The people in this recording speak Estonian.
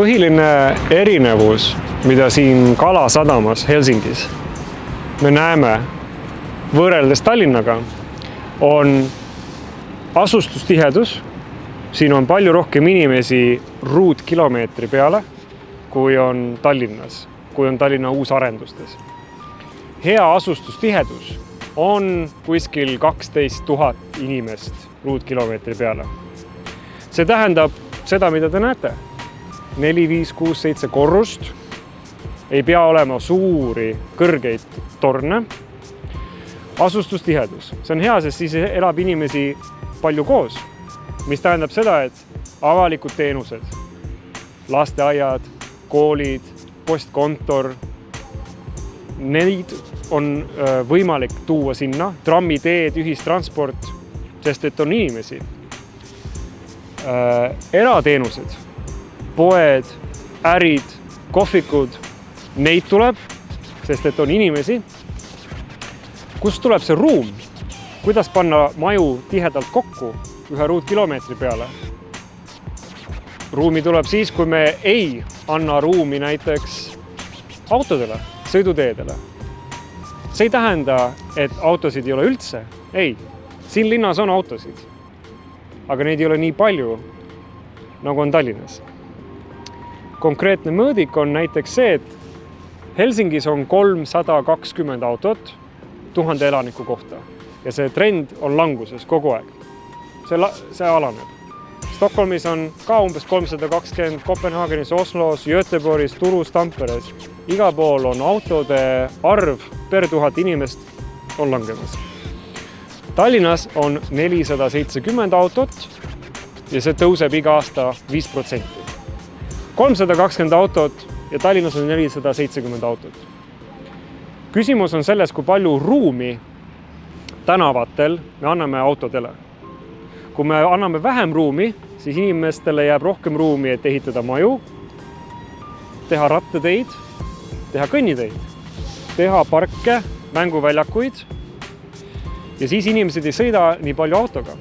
Põhiline erinevus, mida siin Kalasadamas Helsingis me näeme võrreldes Tallinnaga, on asustustihedus. Siin on palju rohkem inimesi ruutkilomeetri peale, kui on Tallinnas, kui on Tallinna uusarendustes. Hea asustustihedus on kuskil 12 000 inimest ruutkilomeetri peale. See tähendab seda, mida te näete. 4, 5, 6, 7 korrust. Ei pea olema suuri, kõrgeid torne. Asustustihedus. See on hea, sest siis elab inimesi palju koos, mis tähendab seda, et avalikud teenused, lasteaiad, koolid, postkontor, neid on võimalik tuua sinna, trammiteed, ühistransport, sest et on inimesi. Erateenused, poed, ärid, kohvikud, neid tuleb, sest et on inimesi. Kust tuleb see ruum? Kuidas panna maju tihedalt kokku ühe ruutkilomeetri peale? Ruumi tuleb siis, kui me ei anna ruumi näiteks autodele, sõiduteedele. See ei tähenda, et autosid ei ole üldse. Ei, siin linnas on autosid, aga neid ei ole nii palju, nagu on Tallinnas. Konkreetne mõõdik on näiteks see, et Helsingis on 320 autot 1000 elaniku kohta ja see trend on languses kogu aeg. See alaneb. Stockholmis on ka umbes 320, Kopenhaagenis, Oslos, Göteborgis, Turus, Tamperes. Iga pool on autode arv per 1000 inimest on langemas. Tallinnas on 470 autot ja see tõuseb iga aasta 5%. 320 autot ja Tallinnas on 470 autot. Küsimus on selles, kui palju ruumi tänavatel me anname autodele. Kui me anname vähem ruumi, siis inimestele jääb rohkem ruumi, et ehitada maju, teha rattateid, teha kõnniteid, teha parke, mänguväljakuid ja siis inimesed ei sõida nii palju autoga.